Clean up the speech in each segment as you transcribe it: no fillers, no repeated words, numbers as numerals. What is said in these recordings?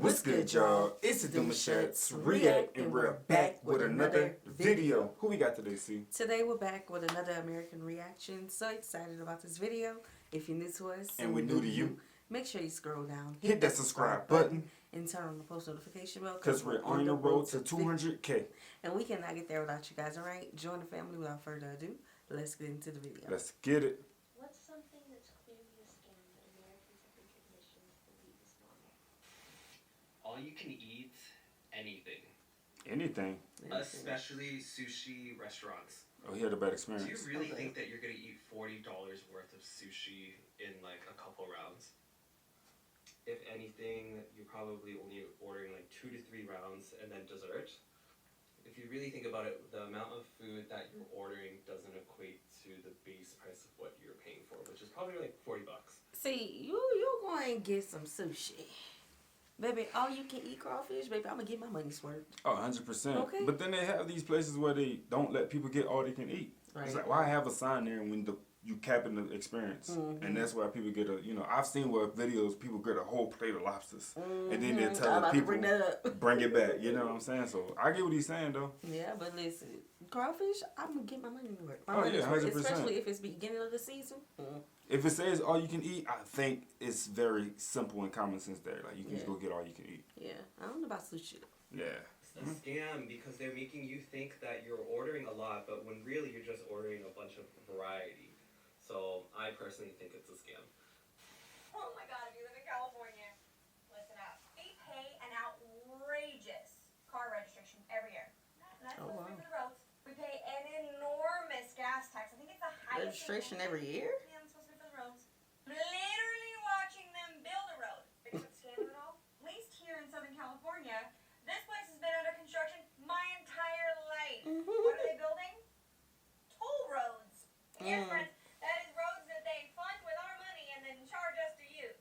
What's good, y'all? It's the Demouchets REACT, and we're back with another video. Who we got today, C? Today we're back with another American reaction. So excited about this video. If you're new to us and we're new to you, make sure you scroll down, hit that subscribe button, and turn on the post notification bell because we're on the road to 200K. And we cannot get there without you guys, alright? Join the family without further ado. Let's get into the video. Let's get it. What's something that's clearly a scam that Americans have been conditioned to believe is normal? All you can eat anything. Anything. Especially sushi restaurants. Oh, he had a bad experience. Do you really think that you're going to eat $40 worth of sushi in like a couple rounds? If anything, you're probably only ordering like 2 to 3 rounds and then dessert. If you really think about it, the amount of food that you're ordering doesn't equate to the base price of what you're paying for, which is probably like $40. See, you go and get some sushi. Baby, all you can eat crawfish, baby, I'm going to get my money's worth. Oh, 100%. Okay. But then they have these places where they don't let people get all they can eat. Right. It's like, why have a sign there when you capping the experience? Mm-hmm. And that's why people get I've seen where videos, people get a whole plate of lobsters. Mm-hmm. And then they're telling people, bring it back. You know what I'm saying? So I get what he's saying, though. Yeah, but listen, crawfish, I'm going to get my money worth. Oh, yeah, 100%. Especially if it's beginning of the season. Mm-hmm. If it says all you can eat, I think it's very simple and common sense there. Like, you can just go get all you can eat. Yeah, I don't know about sushi. Yeah. It's a scam because they're making you think that you're ordering a lot, but when really you're just ordering a bunch of variety. So I personally think it's a scam. Oh my god, if you live in California, listen up. We pay an outrageous car registration every year. That's for the roads. We pay an enormous gas tax. I think it's the highest registration every year? Yeah, I'm supposed to be for the roads. Literally watching them build a road. Biggest scam of it all? At least here in Southern California, this place has been under construction my entire life. What are they building? Toll roads. Yes, friends. That is roads that they fund with our money and then charge us to use.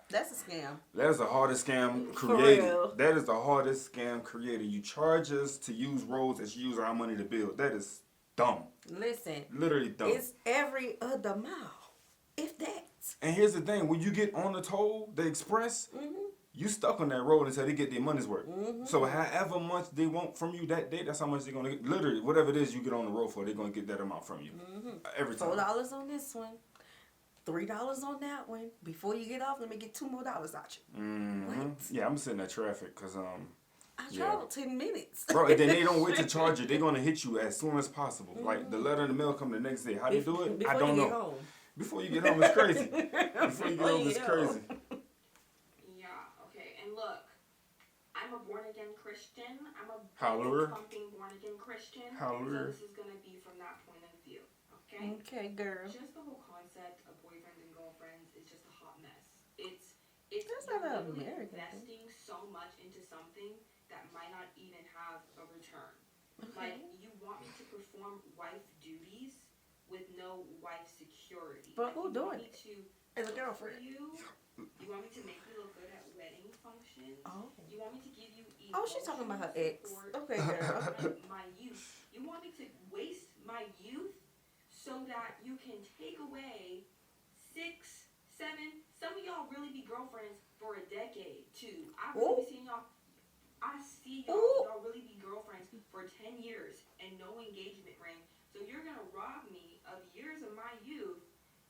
That's a scam. That is the hardest scam created. That is the hardest scam created. You charge us to use roads that you use our money to build. That is dumb. Listen. Literally dumb. It's every other mile. If that. And here's the thing. When you get on the toll, the express, you stuck on that road until they get their money's worth. So however much they want from you that day, that's how much they're going to get. Literally, whatever it is you get on the road for, they're going to get that amount from you. Every time. $4 on this one. $3 on that one. Before you get off, let me get $2 more out you. What? Yeah, I'm sitting at traffic because I traveled 10 minutes. Bro, and then they don't wait to charge you. They're going to hit you as soon as possible. Like, the letter in the mail come the next day. How they do it? I don't know. Home. Before you get home, it's crazy. Before you get home, it's crazy. Yeah, okay. And look, I'm a born-again Christian. I'm a pumping born-again Christian. Hallelujah. So this is going to be from that point of view. Okay? Okay, girl. Just the whole concept of boyfriends and girlfriends is just a hot mess. It's That's not an American investing so much into something that might not even have a return. Okay. Like, you want me to perform wife duties with no wife security. But like, who doing it? As a girlfriend. You want me to make me look good at wedding functions. Oh. You want me to give you Oh, she's talking about her ex. Okay, girl. My youth. You want me to waste my youth so that you can take away 6, 7, some of y'all really be girlfriends for a decade too. I see y'all really be girlfriends for 10 years and no engagement ring. So you're gonna rob me of years of my youth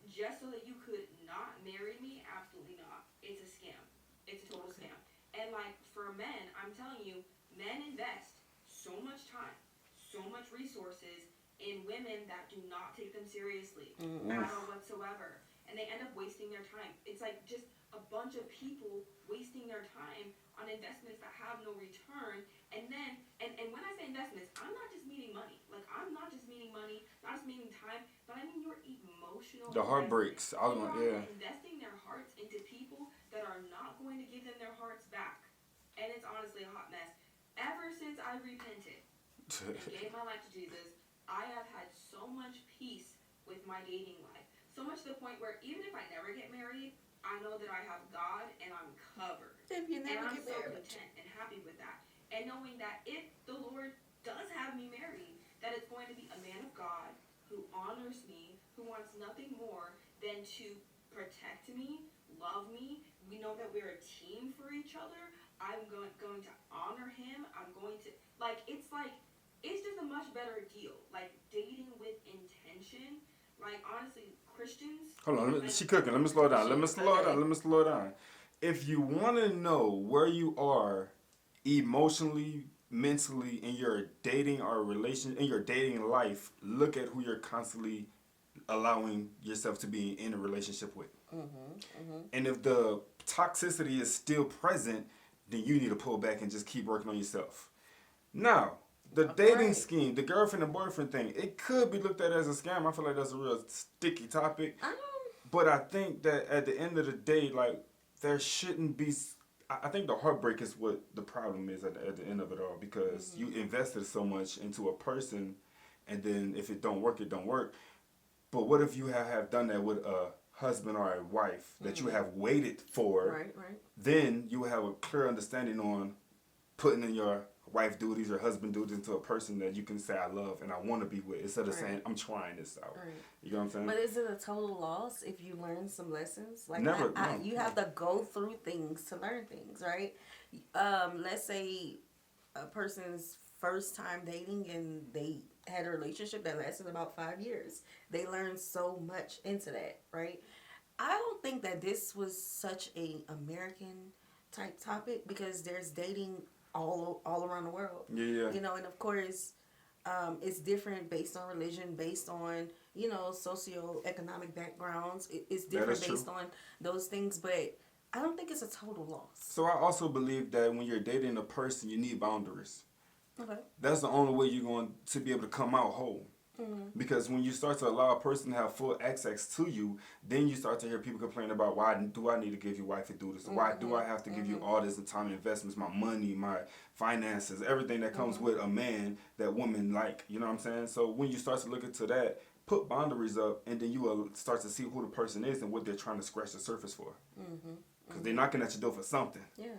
just so that you could not marry me? Absolutely not. It's a scam. It's a total scam. And like for men, I'm telling you, men invest so much time, so much resources in women that do not take them seriously at all whatsoever. And they end up wasting their time. It's like just a bunch of people wasting their time on investments that have no return. And then, and when I say investments, I'm not just meaning money. Like, I'm not just meaning money, not just meaning time, but I mean your emotional. The heartbreaks. Investing their hearts into people that are not going to give them their hearts back. And it's honestly a hot mess. Ever since I repented and gave my life to Jesus, I have had so much peace with my dating life. So much to the point where even if I never get married, I know that I have God and I'm covered. If you never and I'm get so married. content and happy with that. And knowing that if the Lord does have me married, that it's going to be a man of God who honors me, who wants nothing more than to protect me, love me. We know that we're a team for each each other. I'm going to honor him. I'm going to, it's just a much better deal. Like, dating with intention. Like, honestly, Christians. Hold on, she cooking. Let me slow down. Let me slow down. If you want to know where you are emotionally, mentally in your dating or in your dating life, look at who you're constantly allowing yourself to be in a relationship with. And if the toxicity is still present, then you need to pull back and just keep working on yourself. Now, the dating scheme, the girlfriend and boyfriend thing, it could be looked at as a scam. I feel like that's a real sticky topic. But I think that at the end of the day, like, there shouldn't be... I think the heartbreak is what the problem is at the end of it all, because you invested so much into a person, and then if it don't work, it don't work. But what if you have done that with a husband or a wife that you have waited for? Right. Then you have a clear understanding on putting in your wife duties or husband duties into a person that you can say I love and I want to be with, instead of saying I'm trying this out. Right. You know what I'm saying? But is it a total loss if you learn some lessons? Like, Never. You have to go through things to learn things, right? Let's say a person's first time dating and they had a relationship that lasted about 5 years. They learned so much into that, right? I don't think that this was such a American type topic, because there's dating all around the world. Yeah. You know, and of course, it's different based on religion, based on, you know, socioeconomic backgrounds. It's different based on those things, but I don't think it's a total loss. So I also believe that when you're dating a person, you need boundaries. Okay. That's the only way you're going to be able to come out whole. Because when you start to allow a person to have full access to you, then you start to hear people complain about, why do I need to give you wifey duties? Why do I have to give you all this time investments, my money, my finances, everything that comes with a man that women like, you know what I'm saying? So when you start to look into that, put boundaries up, and then you will start to see who the person is and what they're trying to scratch the surface for. Because they're knocking at your door for something. Yeah.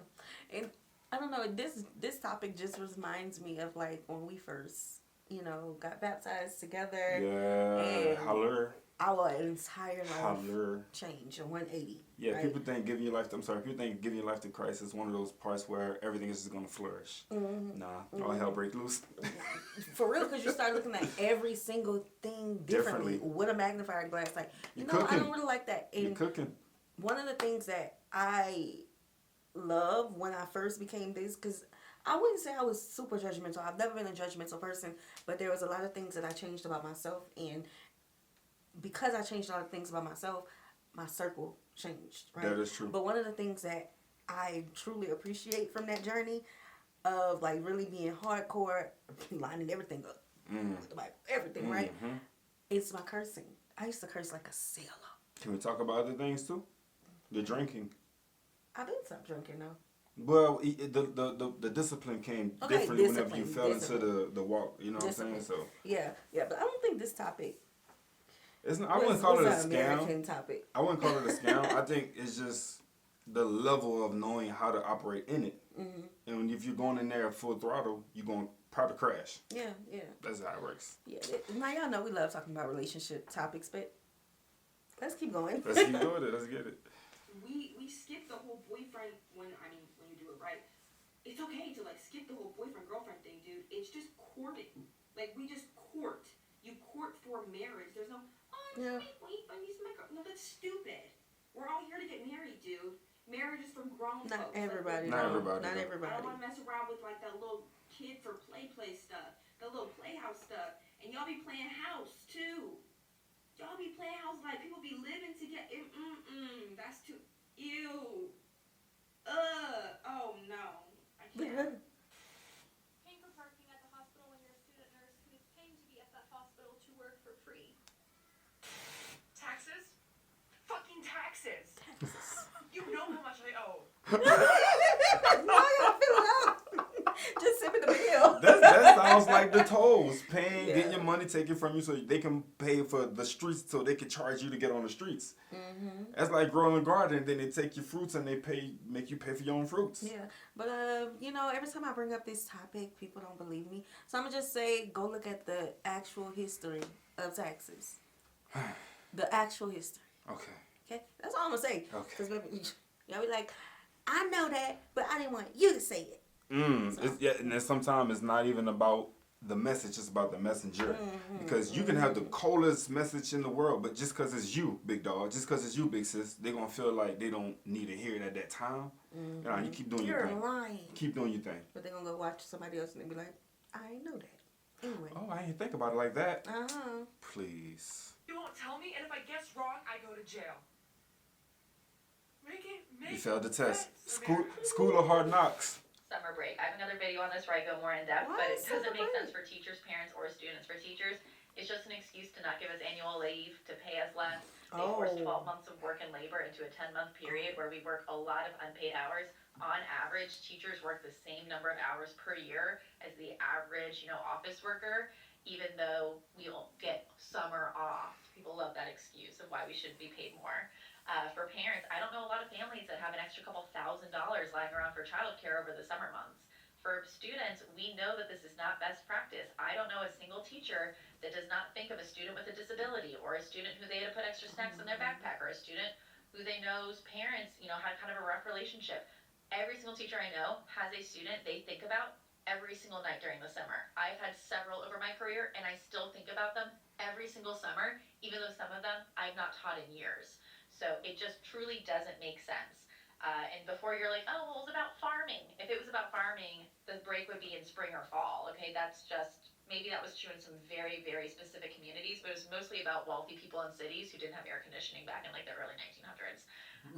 And I don't know, this topic just reminds me of, like, when we first, you know, got baptized together. Yeah, and holler. Our entire life Holler. changed, a 180. Yeah, right? people think giving your life to Christ is one of those parts where everything is just going to flourish. Nah, all hell break loose. For real, because you start looking at every single thing differently with a magnifying glass. Like, you know, I don't really like that. And you're cooking. one of the things that I love when I first became this, because I wouldn't say I was super judgmental. I've never been a judgmental person, but there was a lot of things that I changed about myself, and because I changed a lot of things about myself, my circle changed, right? That is true. But one of the things that I truly appreciate from that journey of, like, really being hardcore, lining everything up, like everything, right? It's my cursing. I used to curse like a sailor. Can we talk about other things too? The drinking. I didn't stop drinking now. Well, the discipline came differently whenever you fell into the walk. You know what I'm saying? So yeah, but I don't think this topic. I wouldn't call it a scam. American topic. I wouldn't call it a scam. I think it's just the level of knowing how to operate in it. And if you're going in there full throttle, you're going to probably crash. Yeah. That's how it works. Yeah. Now y'all know we love talking about relationship topics, but let's keep going. Let's keep doing it. Let's get it. We skip the whole boyfriend when you do it right. It's okay to, like, skip the whole boyfriend-girlfriend thing, dude. It's just courting. Like, we just court. You court for marriage. There's no, Yeah. wait, I need some. No, that's stupid. We're all here to get married, dude. Marriage is for grown Not folks. everybody. Not no. everybody. Not No. I everybody. don't want to mess around with, like, that little kid for play stuff. The little playhouse stuff. And y'all be playing house, too. Y'all be playing house like people be living together. That's too... Ew. Oh, no. I can't. Paying for parking at the hospital when you're a student nurse who is paying to be at that hospital to work for free. Taxes? Fucking taxes! You know how much I owe. No, I gotta fill it out. Just send me the bill. That sounds like the tolls. Getting your money taken from you so they can pay for the streets, so they can charge you to get on the streets. That's like growing a garden, then they take your fruits and they make you pay for your own fruits. Yeah, but you know, every time I bring up this topic, people don't believe me. So I'm gonna just say, go look at the actual history of taxes. The actual history. Okay. Okay, that's all I'm gonna say. Okay. Because y'all be like, I know that, but I didn't want you to say it. And then sometimes it's not even about the message, it's about the messenger. Because you can have the coldest message in the world, but just because it's you, big dog, just because it's you, big sis, they're going to feel like they don't need to hear it at that time. Nah, you keep doing your thing. You're lying. Keep doing your thing. But they're going to go watch somebody else and they be like, I didn't know that. Anyway. Oh, I didn't think about it like that. Uh-huh. Please. You won't tell me, and if I guess wrong, I go to jail. You failed the test. sense, School of Hard Knocks. Summer break. I have another video on this where I go more in depth, Why but is it doesn't summer make break? sense for teachers, parents, or students. For teachers, it's just an excuse to not give us annual leave, to pay us less. They force 12 months of work and labor into a 10-month period where we work a lot of unpaid hours. On average, teachers work the same number of hours per year as the average, office worker, even though we don't get summer off. People love that excuse of why we should be paid more. For parents, I don't know a lot of families that have an extra couple $1,000s lying around for childcare over the summer months. For students, we know that this is not best practice. I don't know a single teacher that does not think of a student with a disability, or a student who they had to put extra snacks in their backpack, or a student who they know's parents, had kind of a rough relationship. Every single teacher I know has a student they think about every single night during the summer. I've had several over my career, and I still think about them every single summer, even though some of them I've not taught in years. So it just truly doesn't make sense. And before you're like, oh, well, it's about farming. If it was about farming, the break would be in spring or fall. Okay, that's just, maybe that was true in some very, very specific communities, but it was mostly about wealthy people in cities who didn't have air conditioning back in like the early 1900s.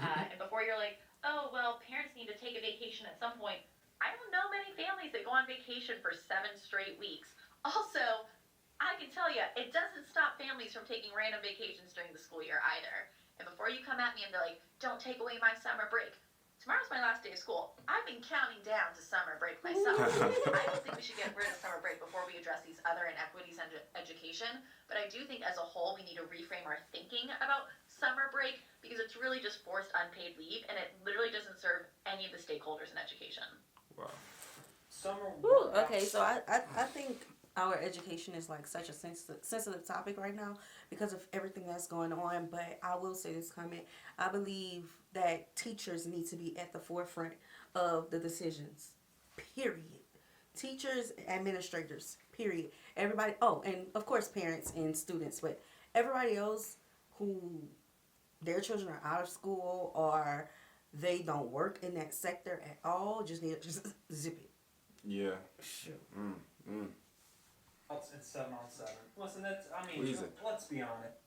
And before you're like, oh, well, parents need to take a vacation at some point. I don't know many families that go on vacation for 7 straight weeks. Also, I can tell you, it doesn't stop families from taking random vacations during the school year either. And before you come at me and be like, don't take away my summer break. Tomorrow's my last day of school. I've been counting down to summer break myself. I don't think we should get rid of summer break before we address these other inequities in education. But I do think as a whole, we need to reframe our thinking about summer break, because it's really just forced unpaid leave, and it literally doesn't serve any of the stakeholders in education. Wow. Summer. Okay, so I think our education is like such a sensitive topic right now because of everything that's going on. But I will say this comment. I believe that teachers need to be at the forefront of the decisions. Period. Teachers, administrators, period. Everybody, and of course parents and students, but everybody else who their children are out of school or they don't work in that sector at all, just need to just zip it. Yeah. Sure. It's 7-on-7. Listen, Easy. let's be honest.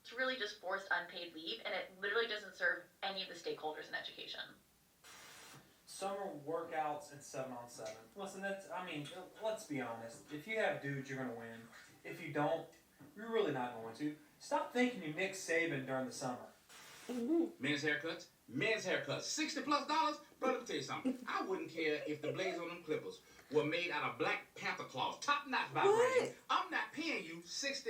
It's really just forced unpaid leave, and it literally doesn't serve any of the stakeholders in education. Summer workouts and 7-on-7. Listen, let's be honest. If you have dudes, you're gonna win. If you don't, you're really not going to. Stop thinking you Nick Saban during the summer. Men's haircuts, $60+. Bro, let me tell you something. I wouldn't care if the blades on them clippers were made out of Black Panther claws, top notch vibration. I'm not paying you $60+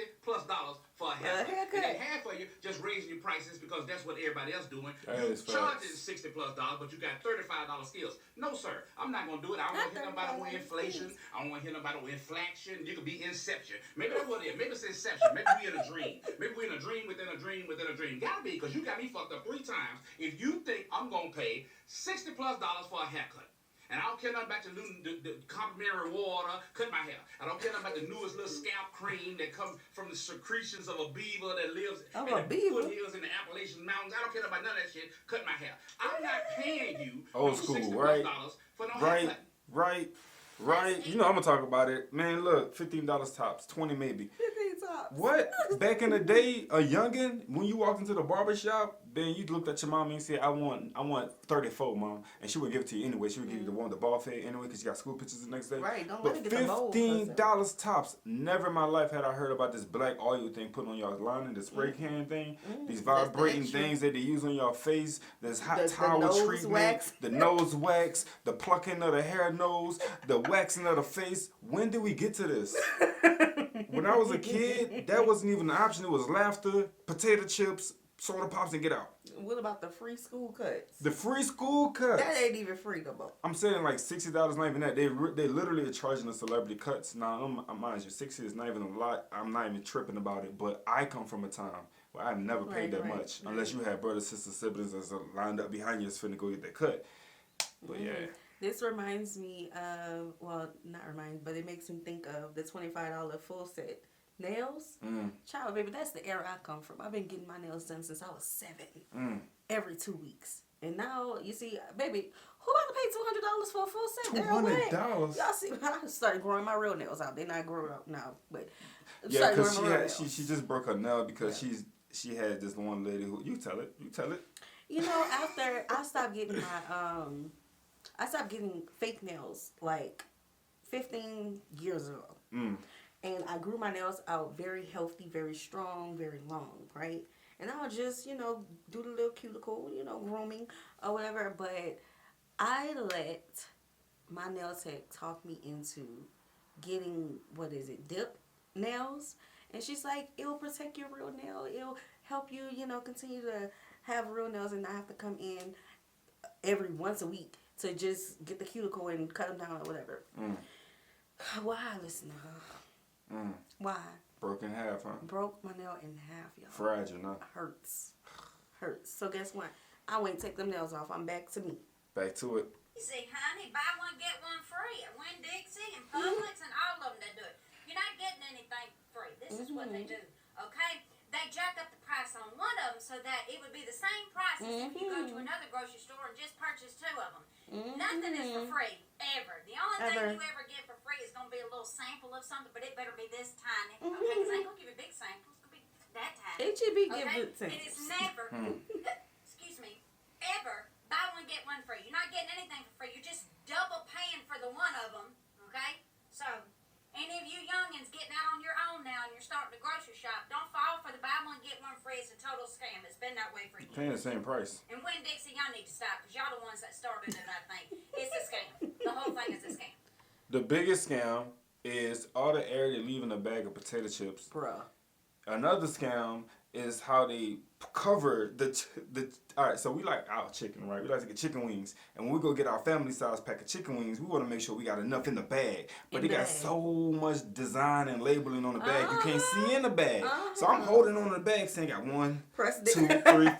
for a haircut. And then half of you just raising your prices because that's what everybody else doing. You charging $60+, but you got $35 skills. No, sir, I'm not gonna do it. I don't want to hear nobody with inflation. I don't want to hear nobody with inflation. You could be Inception. Maybe that's what it is. Maybe it's Inception. Maybe we in a dream. Maybe we in a dream within a dream within a dream. Gotta be, because you got me fucked up 3 times. If you think I'm gonna pay $60+ for a haircut. And I don't care nothing about the complimentary water, cut my hair. I don't care nothing about the newest little scalp cream that comes from the secretions of a beaver that lives in the foothills in the Appalachian Mountains. I don't care about none of that shit. Cut my hair. I'm not paying you Old school, right? For no haircut. Right. You know I'm gonna talk about it. Man, look, $15 tops, 20 maybe. 15 tops. What? Back in the day, a youngin', when you walked into the barbershop, then you looked at your mom and said, I want 34, mom. And she would give it to you anyway. She would give you the one with the ball fade anyway, because you got school pictures the next day. Right, don't but let it get the mold. $15 tops. Never in my life had I heard about this black oil thing put on y'all lining, the spray can thing, these vibrating things that they use on your face, this hot towel treatment, wax. the nose wax, the plucking of the hair nose, the waxing of the face. When did we get to this? When I was a kid, that wasn't even an option. It was laughter, potato chips, soda pops, and get out. What about the free school cuts? The free school cuts. That ain't even free no more. I'm saying like $60, not even that. They literally are charging the celebrity cuts. Now, mind you, 60 is not even a lot. I'm not even tripping about it. But I come from a time Well, I've never paid that much unless you had brothers, sisters, siblings that's lined up behind you that's finna go get that cut. But yeah. This reminds me of, well, not remind, but it makes me think of the $25 full set nails. Child, baby, that's the era I come from. I've been getting my nails done since I was 7. Every 2 weeks. And now, you see, baby, who about to pay $200 for a full set? $200? Y'all see, I started growing my real nails out. They're not growing out now, but yeah, because she just broke her nail because she had this one lady who, you tell it. You know, after I stopped getting my I stopped getting fake nails like 15 years ago. And I grew my nails out very healthy, very strong, very long, right? And I would just, you know, do the little cuticle, you know, grooming or whatever. But I let my nail tech talk me into getting, dip nails. And she's like, it'll protect your real nail. It'll help you, you know, continue to have real nails and not have to come in every once a week to just get the cuticle and cut them down or whatever. Why listen to her? Why? Broke in half, huh? Broke my nail in half, y'all. Fragile, huh? Hurts. So guess what? I won't take them nails off. I'm back to me. Back to it. You see, honey, buy one, get one free at Winn-Dixie and Publix and all of them that do it. You're not getting anything free. This is what they do, okay? They jack up the price on one of them so that it would be the same price as if you go to another grocery store and just purchase 2 of them. Nothing is for free, ever. The only thing you ever get for free is going to be a little sample of something, but it better be this tiny, okay? Because I ain't going to give you big samples. It's going to be that tiny. HEB give good samples. It is never, excuse me, ever buy one, get one free. You're not getting anything for free. You're just double paying for the one of them, okay? So, any of you youngins getting out on your own now and you're starting a grocery shop, don't fall for the buy one, get one free. It's a total scam. It's been that way for years. Paying the same price. And Winn-Dixie, y'all need to stop because y'all the ones that started it, I think. It's a scam. The whole thing is a scam. The biggest scam is all the air they leave in a bag of potato chips. Bruh. Another scam is how they cover the all right, so we like our chicken, right? We like to get chicken wings. And when we go get our family size pack of chicken wings, we want to make sure we got enough in the bag. But they got so much design and labeling on the bag, you can't see in the bag. So I'm holding on to the bag saying, got 1, 2, 3, 4. I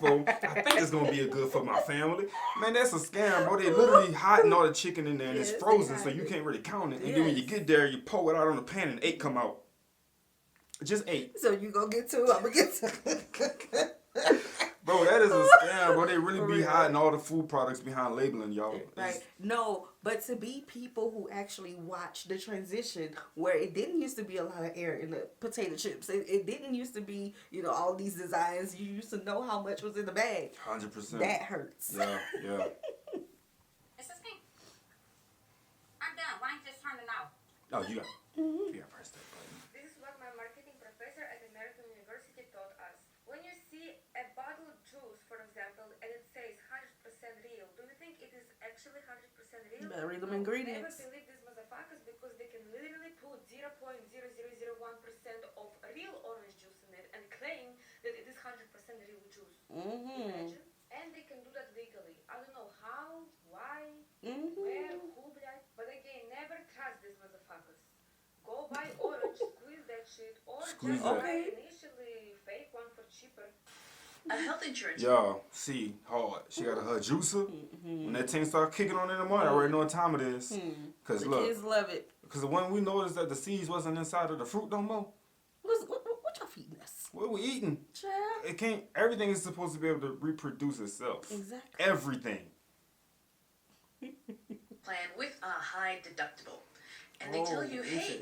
think it's going to be a good for my family. Man, that's a scam, bro. They literally hiding all the chicken in there and it's frozen, so you can't really count it. And then when you get there, you pour it out on the pan and 8 come out. Just 8. So you gonna get 2, I'm gonna get 2. Bro, that is a scam, bro. They really be hiding all the food products behind labeling, y'all. Right. No, but to be people who actually watch the transition where it didn't used to be a lot of air in the potato chips. It didn't used to be, you know, all these designs. You used to know how much was in the bag. 100%. That hurts. Yeah. It's a scam. I'm done. Why ain't just turning off? Oh, you got press that button. This is what my marketing professor at American University taught us. When you see a bottle of juice, for example, and it says 100% real, do you think it is actually 100% real? You better read them ingredients. Never believe these motherfuckers because they can literally put 0.0001% of real orange juice in it and claim that it is 100% real juice. Imagine? And they can do that legally. I don't know how, why, where, who, but again, never trust these motherfuckers. Go buy orange, squeeze that shit, or just buy initially fake one for cheaper. A health insurance. Yo, see, hard. She got her juicer. When that thing start kicking on in the morning, I already know what time it is. Cause the look, kids love it. Cause when we noticed that the seeds wasn't inside of the fruit no more. What y'all feeding us? What we eating? Child. It can't. Everything is supposed to be able to reproduce itself. Exactly. Everything. Plan with a high deductible. And they tell you, hey,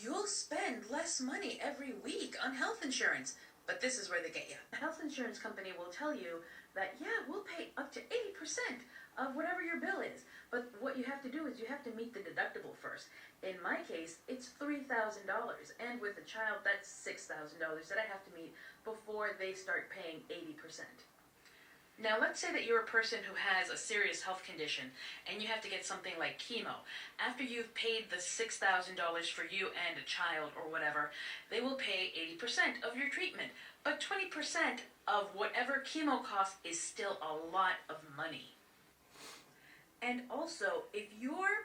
you'll spend less money every week on health insurance. But this is where they get you. A health insurance company will tell you that, yeah, we'll pay up to 80% of whatever your bill is. But what you have to do is you have to meet the deductible first. In my case, it's $3,000. And with a child, that's $6,000 that I have to meet before they start paying 80%. Now, let's say that you're a person who has a serious health condition and you have to get something like chemo. After you've paid the $6,000 for you and a child or whatever, they will pay 80% of your treatment. But 20% of whatever chemo costs is still a lot of money. And also, if you're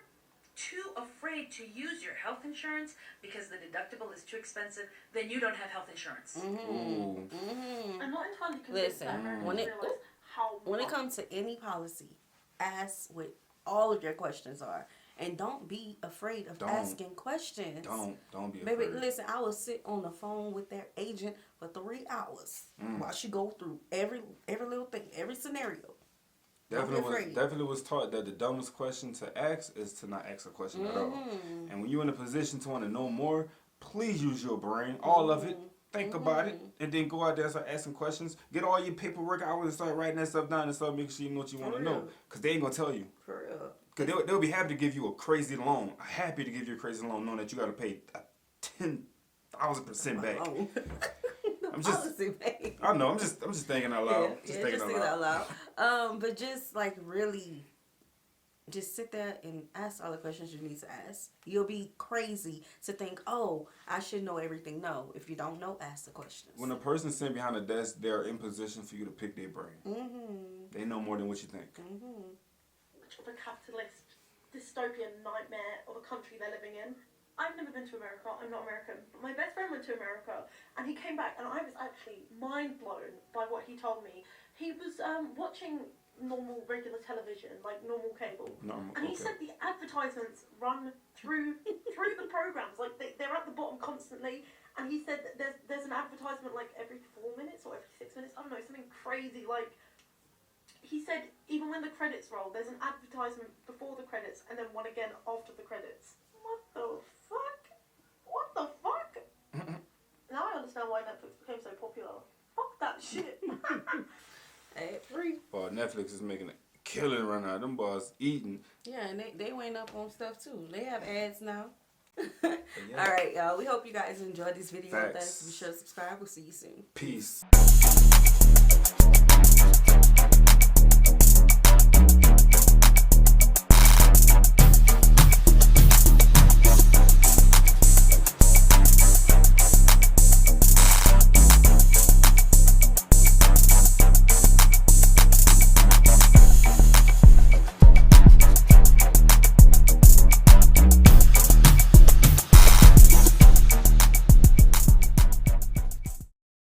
too afraid to use your health insurance because the deductible is too expensive, then you don't have health insurance. I'm not entirely convinced that Americans realize how when it comes to any policy, ask what all of your questions are. And don't be afraid of asking questions. Don't be afraid. Baby, listen, I will sit on the phone with their agent for 3 hours while she go through every little thing, every scenario. Definitely was taught that the dumbest question to ask is to not ask a question at all. And when you're in a position to want to know more, please use your brain, all of it. Think about it, and then go out there and start asking questions. Get all your paperwork out and start writing that stuff down and start making sure you know what you want to know. Because they ain't going to tell you. For real. Because they'll be happy to give you a crazy loan. Happy to give you a crazy loan knowing that you got to pay 10,000% back. I know, I'm just thinking out loud. Just thinking out loud. But just like really, just sit there and ask all the questions you need to ask. You'll be crazy to think, oh, I should know everything. No, if you don't know, ask the questions. When a person's sitting behind a desk, they're in position for you to pick their brain. They know more than what you think. Of a capitalist dystopian nightmare of a country they're living in. I've never been to America. I'm not American. But my best friend went to America, and he came back, and I was actually mind blown by what he told me. He was watching normal, regular television, like normal cable, and he said the advertisements run through the programs, like they're at the bottom constantly. And he said that there's an advertisement like every 4 minutes or every 6 minutes. I don't know, something crazy like. He said even when the credits roll, there's an advertisement before the credits and then one again after the credits. What the fuck? What the fuck? Now I understand why Netflix became so popular. Fuck that shit. Free. Well, Netflix is making a killing right now. Them boys eating. Yeah, and they went up on stuff too. They have ads now. All right, y'all. We hope you guys enjoyed this video with us. Be sure to subscribe. We'll see you soon. Peace.